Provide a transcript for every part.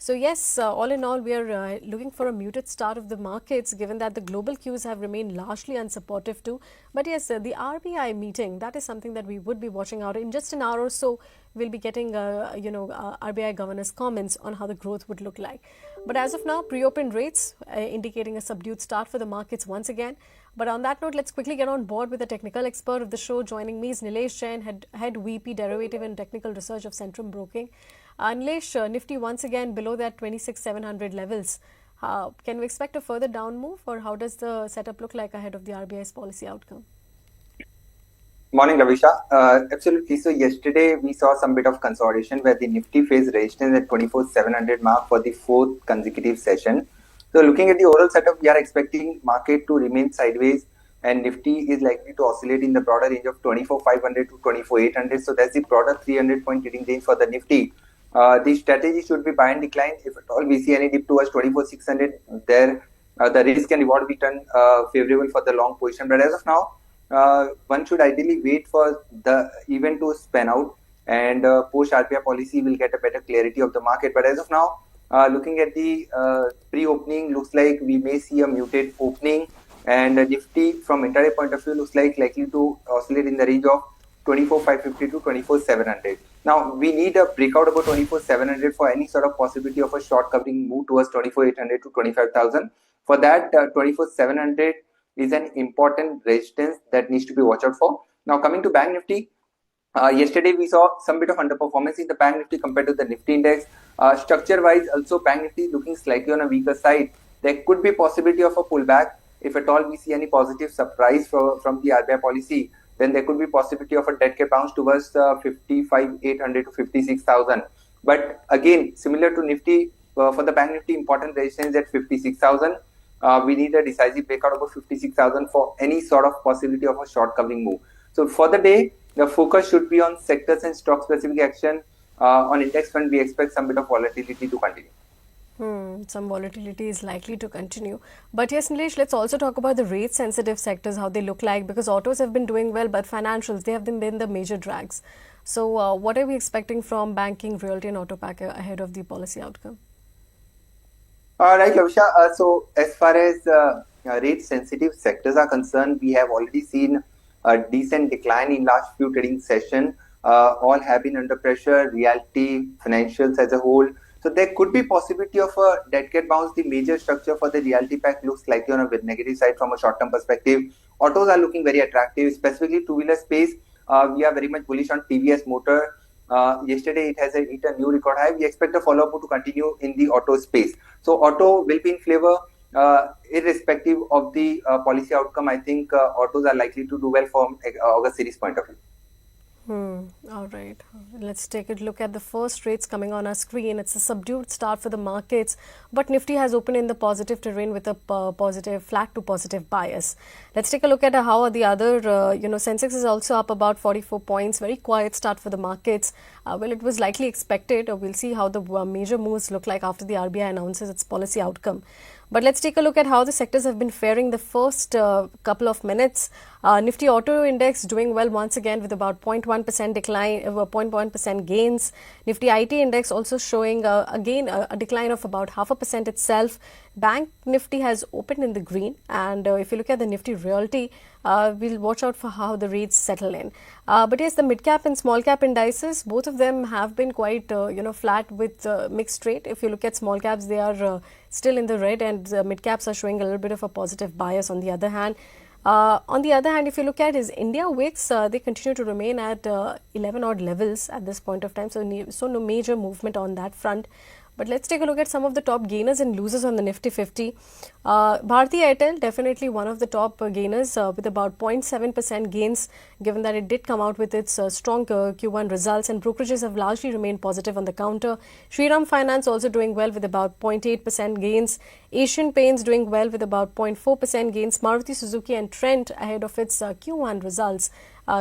So yes, all in all, we are looking for a muted start of the markets, given that the global cues have remained largely unsupportive too. But yes, the RBI meeting, that is something that we would be watching out. In just an hour or so, we'll be getting, RBI governor's comments on how the growth would look like. But as of now, pre-open rates indicating a subdued start for the markets once again. But on that note, let's quickly get on board with the technical expert of the show. Joining me is Nilesh Jain, head VP Derivative and Technical Research of Centrum Broking. Nilesh, Nifty once again below that 26,700 levels. Can we expect a further down move, or how does the setup look like ahead of the RBI's policy outcome? Morning, Ravisha. Absolutely. So yesterday we saw some bit of consolidation where the Nifty faced resistance at 24,700 mark for the fourth consecutive session. So looking at the overall setup, we are expecting market to remain sideways, and Nifty is likely to oscillate in the broader range of 24,500 to 24,800. So that's the broader 300-point trading range for the Nifty. The strategy should be buy and decline. If at all we see any dip towards 24,600, there the risk and reward will turn favorable for the long position. But as of now, one should ideally wait for the event to span out, and post RBI policy will get a better clarity of the market. But as of now, looking at the pre-opening, looks like we may see a muted opening, and Nifty from intraday point of view looks like likely to oscillate in the range of 24,550 to 24,700. Now we need a breakout above 24,700 for any sort of possibility of a short covering move towards 24,800 to 25,000. For that, 24,700 is an important resistance that needs to be watched out for. Now coming to Bank Nifty, yesterday we saw some bit of underperformance in the Bank Nifty compared to the Nifty index. Structure wise, also Bank Nifty looking slightly on a weaker side. There could be possibility of a pullback if at all we see any positive surprise from the RBI policy. Then there could be possibility of a dead cat bounce towards 55,800 to 56,000. But again, similar to Nifty, for the Bank Nifty, important resistance at 56,000. We need a decisive breakout above 56,000 for any sort of possibility of a short covering move. So for the day, the focus should be on sectors and stock specific action. On index fund, we expect some bit of volatility to continue. Some volatility is likely to continue. But yes, Nilesh, let's also talk about the rate sensitive sectors, how they look like, because autos have been doing well, but financials, they have been the major drags. So what are we expecting from banking, realty and auto pack ahead of the policy outcome? Right, Lavisha. So as far as rate sensitive sectors are concerned, we have already seen a decent decline in last few trading sessions. All have been under pressure, realty, financials as a whole. So there could be possibility of a dead cat bounce. The major structure for the realty pack looks likely on a negative side from a short-term perspective. Autos are looking very attractive, specifically two-wheeler space. We are very much bullish on TVS Motor. Yesterday it has hit a new record high. We expect a follow-up to continue in the auto space. So auto will be in flavor, irrespective of the policy outcome. I think autos are likely to do well from August series point of view. All right. Let's take a look at the first rates coming on our screen. It's a subdued start for the markets, but Nifty has opened in the positive terrain with a positive, flat to positive bias. Let's take a look at how the other, Sensex is also up about 44 points. Very quiet start for the markets. Well, it was likely expected. We'll see how the major moves look like after the RBI announces its policy outcome. But let's take a look at how the sectors have been faring the first couple of minutes. Nifty Auto Index doing well once again with about 0.1% decline, 0.1% gains. Nifty IT Index also showing again a decline of about 0.5% itself. Bank Nifty has opened in the green, and if you look at the Nifty Realty, we'll watch out for how the rates settle in. But yes, the mid cap and small cap indices, both of them have been quite flat with mixed rate. If you look at small caps, they are still in the red, and mid caps are showing a little bit of a positive bias on the other hand. If you look at is India Wix, they continue to remain at 11 odd levels at this point of time. So no major movement on that front. But let's take a look at some of the top gainers and losers on the Nifty 50. Bharti Airtel, definitely one of the top gainers with about 0.7% gains, given that it did come out with its strong Q1 results, and brokerages have largely remained positive on the counter. Shriram Finance also doing well with about 0.8% gains. Asian Paints doing well with about 0.4% gains. Maruti Suzuki and Trent ahead of its Q1 results.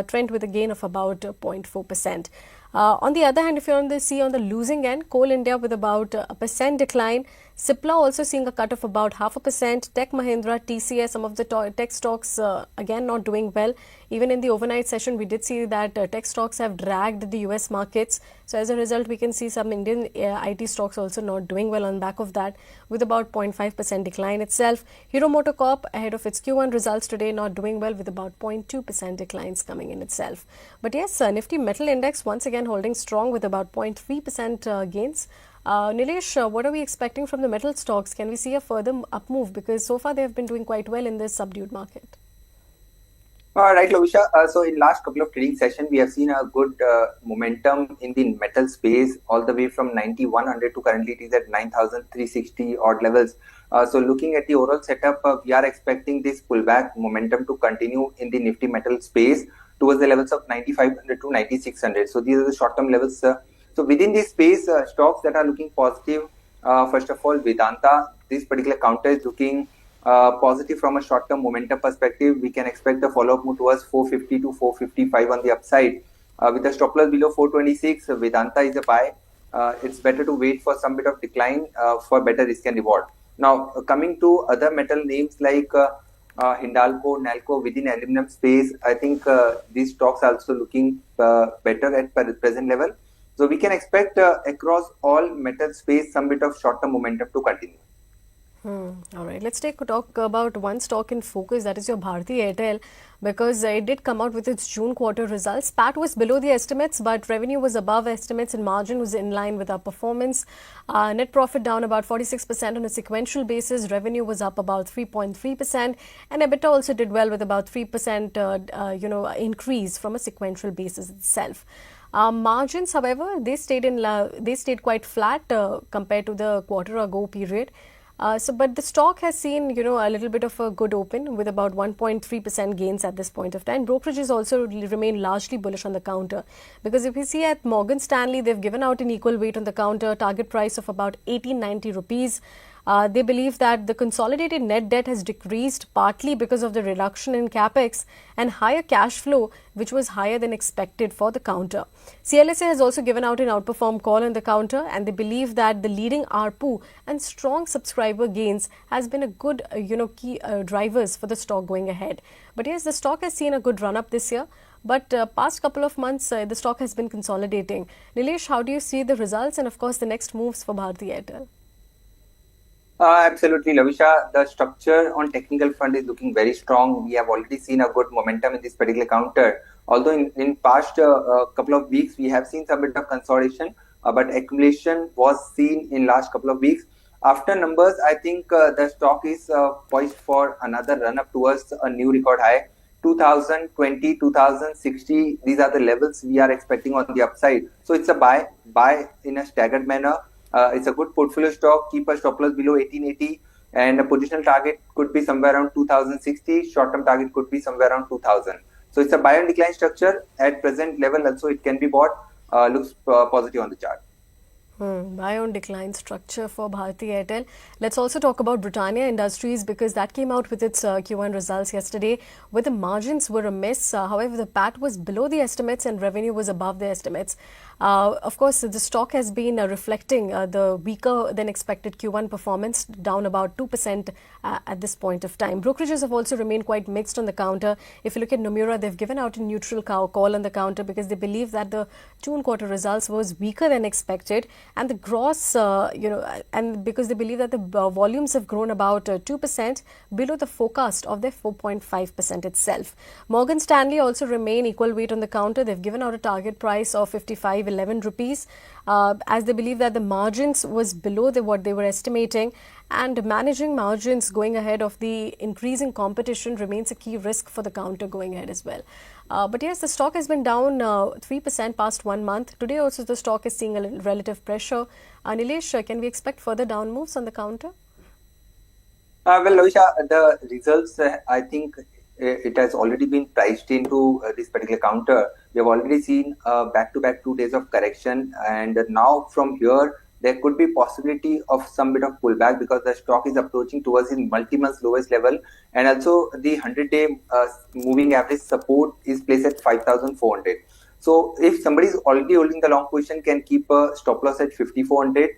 Trent with a gain of about 0.4%. On the other hand, if you see on the losing end, Coal India with about a percent decline, Cipla also seeing a cut of about 0.5%. Tech Mahindra, TCS, some of the tech stocks again not doing well. Even in the overnight session, we did see that tech stocks have dragged the US markets. So as a result, we can see some Indian IT stocks also not doing well on the back of that, with about 0.5% decline itself. Hero MotoCorp ahead of its Q1 results today, not doing well with about 0.2% declines coming in itself. But yes, Nifty Metal Index once again holding strong with about 0.3% gains. Nilesh, what are we expecting from the metal stocks? Can we see a further up move? Because so far they have been doing quite well in this subdued market. Right, Lovisha. So in last couple of trading sessions, we have seen a good momentum in the metal space, all the way from 9100 to currently it is at 9360 odd levels. So looking at the overall setup, we are expecting this pullback momentum to continue in the Nifty metal space towards the levels of 9500 to 9600. So these are the short-term levels. So within this space, stocks that are looking positive, first of all, Vedanta, this particular counter is looking positive from a short-term momentum perspective. We can expect the follow-up move towards 450 to 455 on the upside. With a stop loss below 426, Vedanta is a buy. It's better to wait for some bit of decline for better risk and reward. Now, coming to other metal names like Hindalco, Nalco within aluminum space, I think these stocks are also looking better at present level. So we can expect across all metal space some bit of short-term momentum to continue. All right, let's talk about one stock in focus, that is your Bharti Airtel, because it did come out with its June quarter results. PAT was below the estimates, but revenue was above estimates and margin was in line with our performance. Net profit down about 46% on a sequential basis. Revenue was up about 3.3%, and EBITDA also did well with about 3% increase from a sequential basis itself. Margins, however, they stayed quite flat compared to the quarter ago period. But the stock has seen, a little bit of a good open with about 1.3% gains at this point of time. Brokerages also remain largely bullish on the counter, because if you see at Morgan Stanley, they've given out an equal weight on the counter, target price of about 1890 rupees. They believe that the consolidated net debt has decreased partly because of the reduction in capex and higher cash flow, which was higher than expected for the counter. CLSA has also given out an outperform call on the counter, and they believe that the leading ARPU and strong subscriber gains has been a good key drivers for the stock going ahead. But yes, the stock has seen a good run up this year. But past couple of months, the stock has been consolidating. Nilesh, how do you see the results and of course the next moves for Bharti Airtel? Absolutely, Lavisha. The structure on technical front is looking very strong. We have already seen a good momentum in this particular counter. Although in past couple of weeks, we have seen some bit of consolidation, but accumulation was seen in last couple of weeks. After numbers, I think the stock is poised for another run up towards a new record high. 2020, 2060, these are the levels we are expecting on the upside. So it's a buy in a staggered manner. It's a good portfolio stock. Keep a stop loss below 1880, and a positional target could be somewhere around 2060. Short-term target could be somewhere around 2000. So it's a buy and decline structure at present level. Also, it can be bought. Looks positive on the chart. Buy on decline structure for Bharti Airtel. Let's also talk about Britannia Industries, because that came out with its Q1 results yesterday, where the margins were a miss. However, the PAT was below the estimates and revenue was above the estimates. Of course, the stock has been reflecting the weaker than expected Q1 performance, down about 2% at this point of time. Brokerages have also remained quite mixed on the counter. If you look at Nomura, they've given out a neutral call on the counter because they believe that the June quarter results was weaker than expected, and the gross, and because they believe that the volumes have grown about 2% below the forecast of their 4.5% itself. Morgan Stanley also remain equal weight on the counter. They've given out a target price of 5511 rupees, as they believe that the margins was below what they were estimating, and managing margins going ahead of the increasing competition remains a key risk for the counter going ahead as well. But yes, the stock has been down 3% past 1 month. Today also the stock is seeing a little relative pressure. Nilesh, can we expect further down moves on the counter? Well, Loisha, the results, I think it has already been priced into this particular counter. We have already seen back-to-back 2 days of correction, and now from here, there could be possibility of some bit of pullback because the stock is approaching towards its multi-month lowest level, and also the 100-day moving average support is placed at 5,400. So if somebody is already holding the long position, can keep a stop loss at 5,400,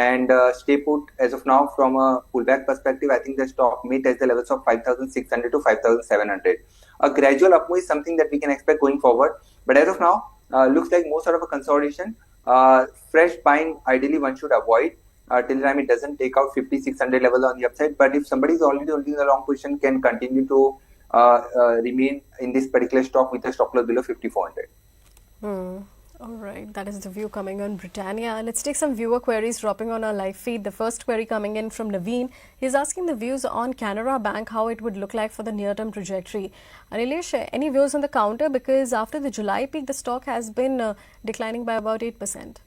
and stay put as of now. From a pullback perspective, I think the stock may test the levels of 5,600 to 5,700. A gradual upmove is something that we can expect going forward, but as of now, looks like more sort of a consolidation. Fresh buying, ideally, one should avoid till the time it doesn't take out 5,600 level on the upside. But if somebody is already holding the long position, can continue to remain in this particular stock with a stop loss below 5,400. All right, that is the view coming on Britannia. Let's take some viewer queries dropping on our live feed. The first query coming in from Naveen. He's asking the views on Canara Bank, how it would look like for the near-term trajectory. Nilesh, any views on the counter? Because after the July peak, the stock has been declining by about 8%.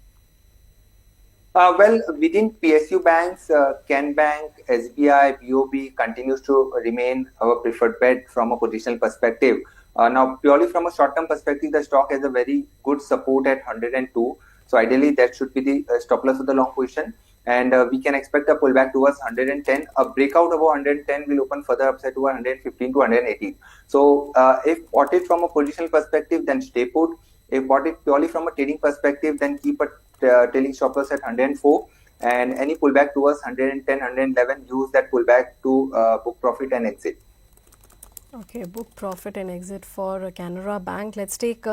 Well, within PSU banks, Can Bank, SBI, BOB continues to remain our preferred bet from a positional perspective. Now, purely from a short-term perspective, the stock has a very good support at 102. So ideally, that should be the stop loss of the long position. And we can expect a pullback towards 110. A breakout above 110 will open further upside to 115 to 118. So if bought it from a positional perspective, then stay put. If bought it purely from a trading perspective, then keep a trailing stop loss at 104. And any pullback towards 110, 111, use that pullback to book profit and exit. Okay, book profit and exit for Canara Bank. Let's take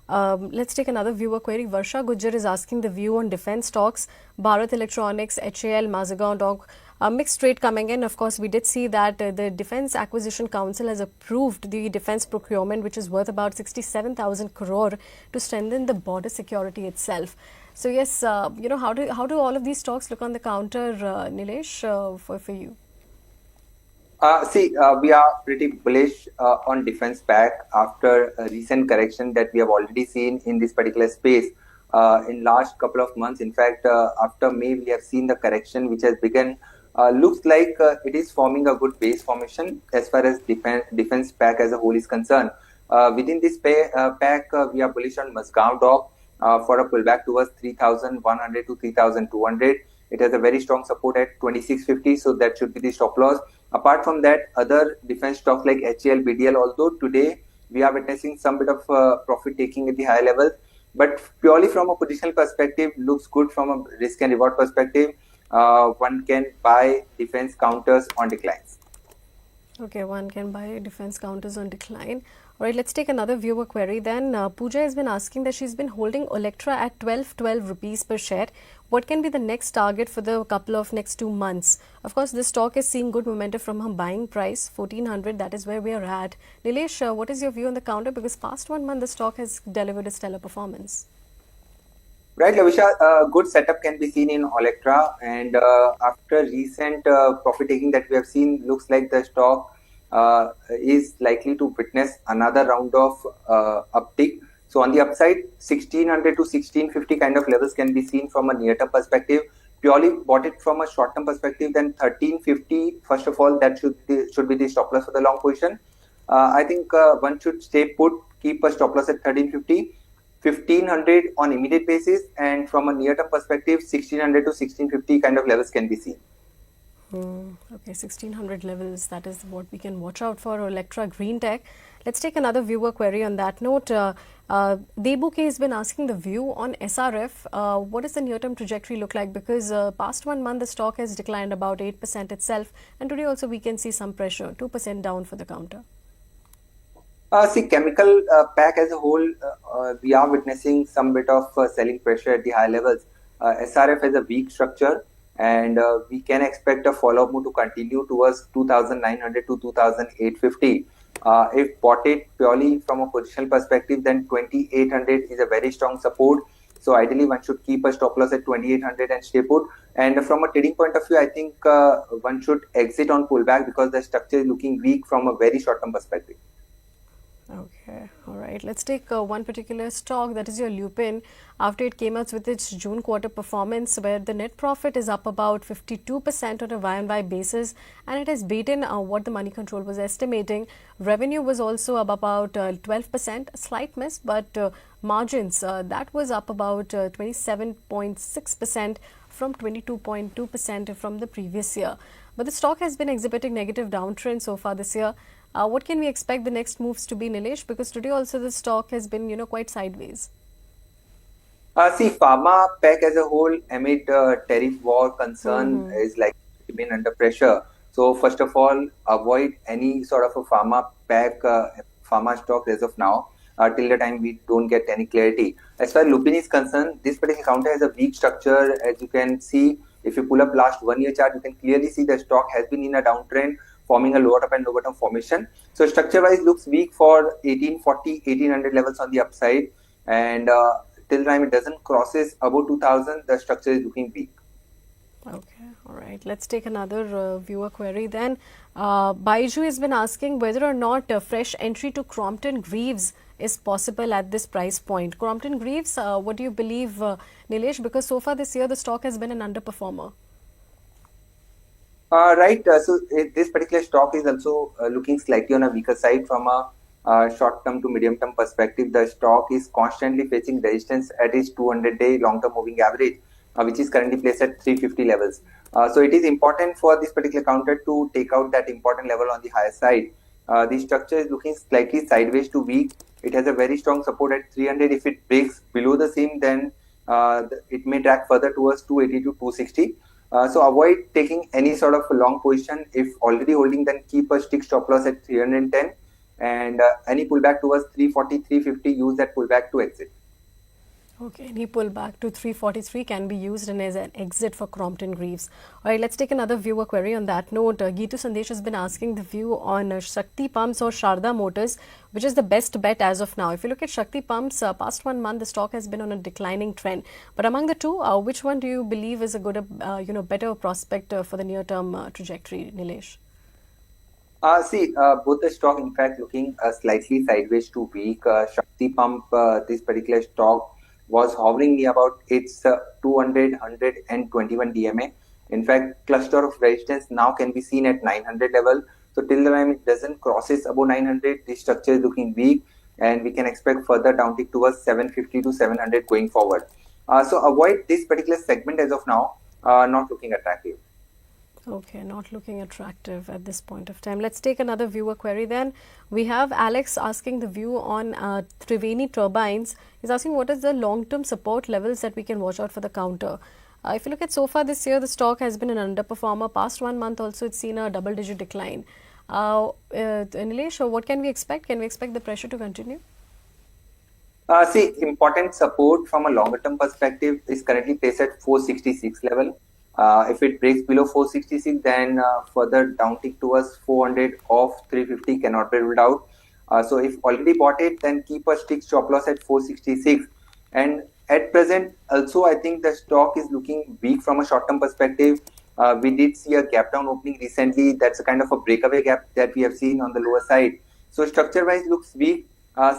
another viewer query. Varsha Gujjar is asking the view on defense stocks, Bharat Electronics, HAL, Mazagon Dock. A mixed trade coming in. Of course, we did see that the Defence Acquisition Council has approved the defence procurement, which is worth about 67,000 crore to strengthen the border security itself. So yes, how do all of these stocks look on the counter, Nilesh, for you? We are pretty bullish on defense back after a recent correction that we have already seen in this particular space in last couple of months. In fact, after May, we have seen the correction which has begun. Looks like it is forming a good base formation as far as defense pack as a whole is concerned. Within this pack, we are bullish on Mazagon Dock for a pullback towards 3,100 to 3,200. It has a very strong support at 2650, so that should be the stop loss. Apart from that, other defense stocks like HAL, BDL, although today we are witnessing some bit of profit taking at the high levels, but purely from a positional perspective, looks good from a risk and reward perspective. One can buy defense counters on declines. Okay, one can buy defense counters on decline. All right, let's take another viewer query then. Pooja has been asking that she's been holding Electra at 12 rupees per share. What can be the next target for the couple of next 2 months? Of course, this stock is seeing good momentum from her buying price, 1400. That is where we are at. Nilesh, what is your view on the counter? Because past 1 month, the stock has delivered a stellar performance. Right, Lavisha, good setup can be seen in Electra, and after recent profit taking that we have seen, looks like the stock is likely to witness another round of uptick. So on the upside, 1600 to 1650 kind of levels can be seen from a near-term perspective. Purely bought it from a short-term perspective, then 1350. First of all, that should be the stop loss for the long position. I think one should stay put, keep a stop loss at 1350. 1500 on immediate basis, and from a near-term perspective, 1600 to 1650 kind of levels can be seen. Okay, 1600 levels, that is what we can watch out for. Electra Green Tech. Let's take another viewer query on that note. Debu K has been asking the view on SRF. What does the near-term trajectory look like? Because past 1 month, the stock has declined about 8% itself, and today also we can see some pressure, 2% down for the counter. Chemical pack as a whole, we are witnessing some bit of selling pressure at the high levels. SRF has a weak structure, and we can expect a follow-up move to continue towards 2,900 to 2,850. If bought it purely from a positional perspective, then 2,800 is a very strong support. So ideally, one should keep a stop loss at 2,800 and stay put. And from a trading point of view, I think one should exit on pullback because the structure is looking weak from a very short-term perspective. Okay, all right. Let's take one particular stock, that is your Lupin. After it came out with its June quarter performance, where the net profit is up about 52% on a Y-on-Y basis, and it has beaten what the Moneycontrol was estimating. Revenue was also up about 12%, a slight miss, but margins, that was up about 27.6% from 22.2% from the previous year. But the stock has been exhibiting negative downtrend so far this year. What can we expect the next moves to be, Nilesh? Because today also the stock has been, quite sideways. See, pharma pack as a whole, amid tariff war concern, Mm-hmm. is likely to remain under pressure. So, first of all, avoid any sort of a pharma pack, pharma stock as of now, till the time we don't get any clarity. As far as Lupin is concerned, this particular counter has a weak structure. As you can see, if you pull up last 1 year chart, you can clearly see the stock has been in a downtrend, forming a lower top and lower bottom formation. So, structure wise, looks weak for 1840, 1800 levels on the upside. And till the time it doesn't crosses above 2000, the structure is looking weak. Okay, all right. Let's take another viewer query then. Baiju has been asking whether or not a fresh entry to Crompton Greaves is possible at this price point. Crompton Greaves, what do you believe, Nilesh? Because so far this year the stock has been an underperformer. Right. This particular stock is also looking slightly on a weaker side from a short-term to medium-term perspective. The stock is constantly facing resistance at its 200-day long-term moving average, which is currently placed at 350 levels. So it is important for this particular counter to take out that important level on the higher side. The structure is looking slightly sideways to weak. It has a very strong support at 300. If it breaks below the same, then it may drag further towards 280 to 260. So avoid taking any sort of a long position. If already holding, then keep a stick stop loss at 310, and any pullback towards 340, 350, use that pullback to exit. Okay, any pullback to 343 can be used and as an exit for Crompton Greaves. All right, let's take another viewer query on that note. Geetu Sandesh has been asking the view on Shakti Pumps or Sharda Motors, which is the best bet as of now. If you look at Shakti Pumps, past 1 month, the stock has been on a declining trend. But among the two, which one do you believe is a good, better prospect for the near-term trajectory, Nilesh? Both the stock, in fact, looking slightly sideways to weak. Shakti Pump, this particular stock was hovering near about its 200, 121 DMA. In fact, cluster of resistance now can be seen at 900 level. So till the time it doesn't crosses above 900, the structure is looking weak, and we can expect further downtick towards 750 to 700 going forward. So avoid this particular segment as of now, not looking attractive. Okay, not looking attractive at this point of time. Let's take another viewer query then. We have Alex asking the view on Triveni turbines. He's asking what is the long-term support levels that we can watch out for the counter. If you look at so far this year, the stock has been an underperformer. Past 1 month also, it's seen a double-digit decline. Nilesh, what can we expect? Can we expect the pressure to continue? Important support from a longer term perspective is currently placed at 466 level. If it breaks below 466, then further downtick towards 400 of 350 cannot be ruled out. So if already bought it, then keep a stick stop loss at 466. And at present, also I think the stock is looking weak from a short term perspective. We did see a gap down opening recently. That's a kind of a breakaway gap that we have seen on the lower side. So structure wise looks weak.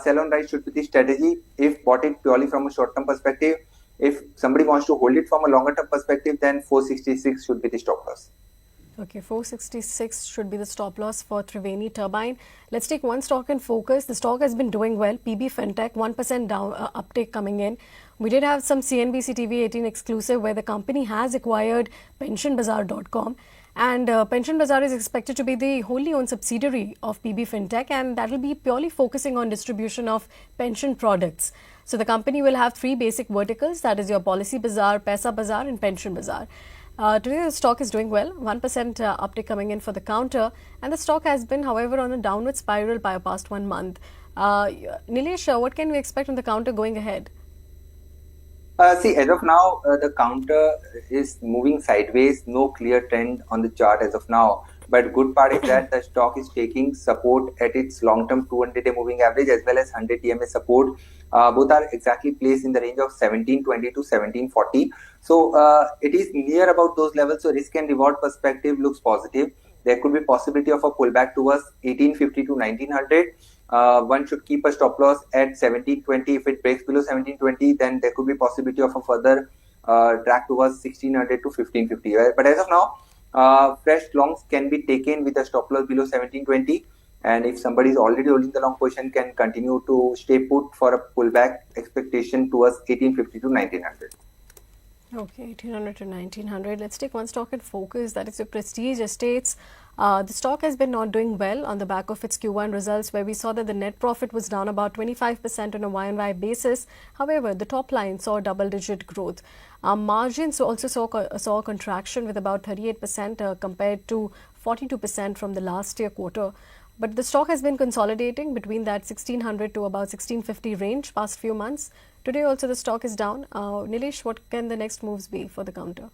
Sell on right should be the strategy if bought it purely from a short term perspective. If somebody wants to hold it from a longer term perspective, then 466 should be the stop loss. Okay, 466 should be the stop loss for Triveni Turbine. Let's take one stock in focus. The stock has been doing well. PB Fintech, 1% down uptake coming in. We did have some CNBC TV 18 exclusive where the company has acquired pensionbazaar.com. And Pension Bazaar is expected to be the wholly owned subsidiary of PB Fintech, and that will be purely focusing on distribution of pension products. So the company will have 3 basic verticals, that is your Policy Bazaar, Paisa Bazaar and Pension Bazaar. Today the stock is doing well, 1% uptick coming in for the counter, and the stock has been, however, on a downward spiral by past 1 month. Nilesh, what can we expect on the counter going ahead? As of now, the counter is moving sideways, no clear trend on the chart as of now. But good part is that the stock is taking support at its long-term 200-day moving average as well as 100 TMA support. Both are exactly placed in the range of 1720 to 1740. So it is near about those levels. So risk and reward perspective looks positive. There could be possibility of a pullback towards 1850 to 1900. One should keep a stop loss at 1720. If it breaks below 1720, then there could be possibility of a further drag towards 1600 to 1550. Right? But as of now, fresh longs can be taken with a stop loss below 1720. And if somebody is already holding the long position, can continue to stay put for a pullback expectation towards 1850 to 1900. Okay, 1800 to 1900. Let's take one stock in focus, that is your Prestige Estates. The stock has been not doing well on the back of its Q1 results, where we saw that the net profit was down about 25% on a Y-on-Y basis. However, the top line saw double-digit growth. Margins also saw a contraction with about 38% compared to 42% from the last year quarter. But the stock has been consolidating between that 1600 to about 1650 range past few months. Today also the stock is down. Nilesh, what can the next moves be for the counter?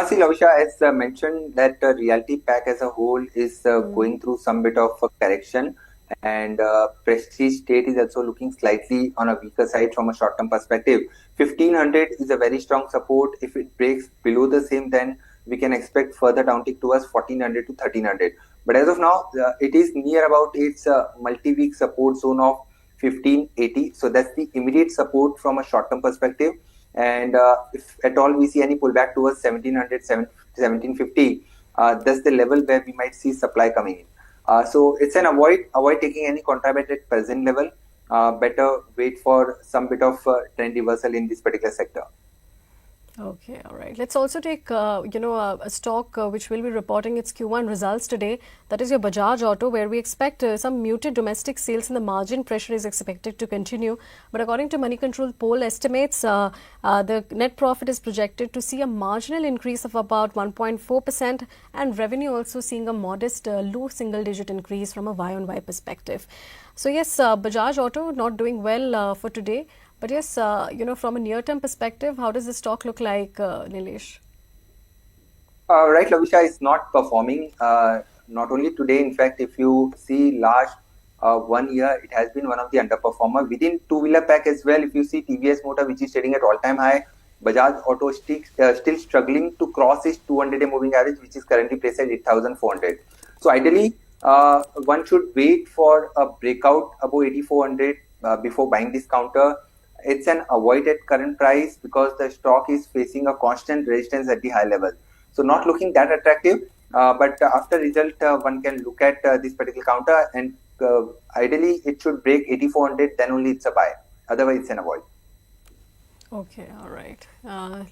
See, Lavisha, as mentioned, that reality pack as a whole is going through some bit of a correction, and Prestige State is also looking slightly on a weaker side from a short-term perspective. 1500 is a very strong support. If it breaks below the same, then we can expect further downtick towards 1400 to 1300. But as of now, it is near about its multi-week support zone of 1580. So that's the immediate support from a short-term perspective. And if at all we see any pullback towards 1700, 1750, that's the level where we might see supply coming in. So it's an avoid taking any contraband at present level. Better wait for some bit of trend reversal in this particular sector. Okay, all right. Let's also take, a stock which will be reporting its Q1 results today. That is your Bajaj Auto, where we expect some muted domestic sales and the margin pressure is expected to continue. But according to Moneycontrol poll estimates, the net profit is projected to see a marginal increase of about 1.4% and revenue also seeing a modest low single-digit increase from a Y-on-Y perspective. So yes, Bajaj Auto not doing well for today. But yes, from a near-term perspective, how does the stock look like, Nilesh? Right, Lavisha is not performing. Not only today, in fact, if you see last 1 year, it has been one of the underperformer. Within two-wheeler pack as well, if you see TVS Motor, which is trading at all-time high, Bajaj Auto still struggling to cross its 200-day moving average, which is currently placed at 8,400. So ideally, one should wait for a breakout above 8,400 before buying this counter. It's an avoid at current price because the stock is facing a constant resistance at the high level. So not looking that attractive, but after result, one can look at this particular counter and ideally it should break 8,400, then only it's a buy. Otherwise, it's an avoid. Okay, all right.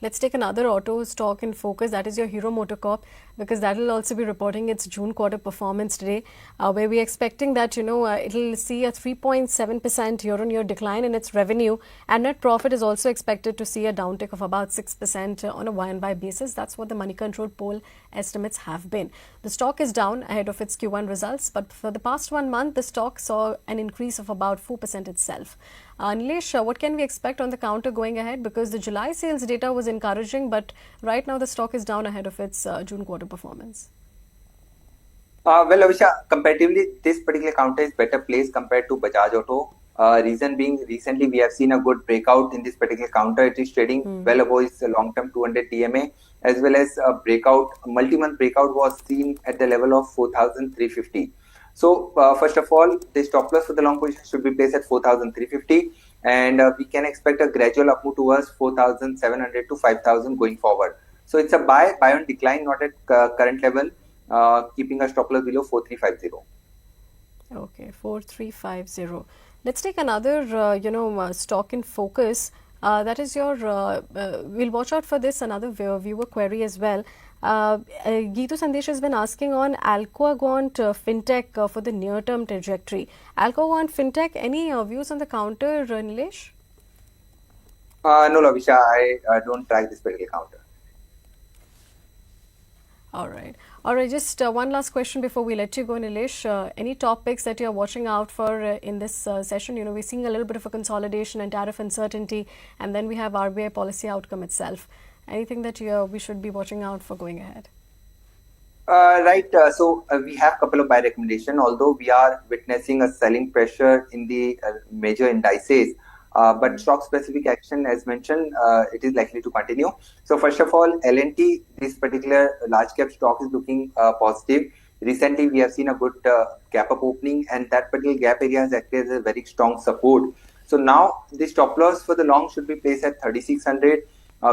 Let's take another auto stock in focus. That is your Hero MotoCorp, because that will also be reporting its June quarter performance today, where we're expecting that, it'll see a 3.7% year-on-year decline in its revenue, and net profit is also expected to see a downtick of about 6% on a Y-on-Y basis. That's what the Moneycontrol poll estimates have been. The stock is down ahead of its Q1 results, but for the past 1 month, the stock saw an increase of about 4% itself. Nilesh, what can we expect on the counter going ahead? Because the July sales data was encouraging, but right now the stock is down ahead of its June quarter performance. Well, Avisha, comparatively, this particular counter is better placed compared to Bajaj Auto. Reason being, recently we have seen a good breakout in this particular counter. It is trading well above its long-term 200 TMA, as well as a breakout, multi-month breakout was seen at the level of 4,350. So first of all, the stop loss for the long position should be placed at 4,350, and we can expect a gradual up move towards 4,700 to 5,000 going forward. So it's a buy on decline, not at current level, keeping a stop loss below 4,350. Okay, 4,350. Let's take another, stock in focus. That is your, we'll watch out for this, another viewer query as well. Geetu Sandesh has been asking on Alcoagont FinTech for the near-term trajectory. Alcoagont FinTech, any views on the counter, Nilesh? No, Lavisha, I don't track this particular counter. All right. Just one last question before we let you go, Nilesh. Any topics that you're watching out for in this session? We're seeing a little bit of a consolidation and tariff uncertainty, and then we have RBI policy outcome itself. Anything that we should be watching out for going ahead? Right. So we have a couple of buy recommendations, although we are witnessing a selling pressure in the major indices. But stock-specific action, as mentioned, it is likely to continue. So first of all, L&T, this particular large-cap stock is looking positive. Recently, we have seen a good gap up opening, and that particular gap area has acted as a very strong support. So now the stop loss for the long should be placed at 3,600.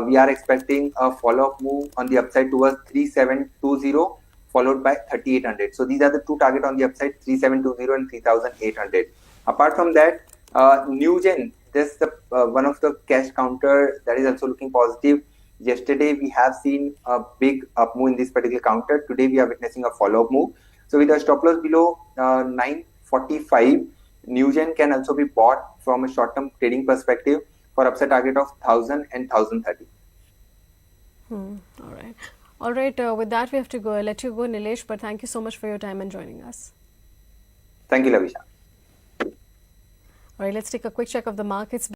We are expecting a follow-up move on the upside towards 3,720, followed by 3,800. So these are the two targets on the upside, 3,720 and 3,800. Apart from that, Newgen, this is one of the cash counter that is also looking positive. Yesterday, we have seen a big up move in this particular counter. Today, we are witnessing a follow-up move. So with a stop loss below 945, Newgen can also be bought from a short-term trading perspective for upside target of 1000 and 1030. All right. All right. With that, we have to go. I'll let you go, Nilesh, but thank you so much for your time and joining us. Thank you, Lavisha. All right. Let's take a quick check of the markets.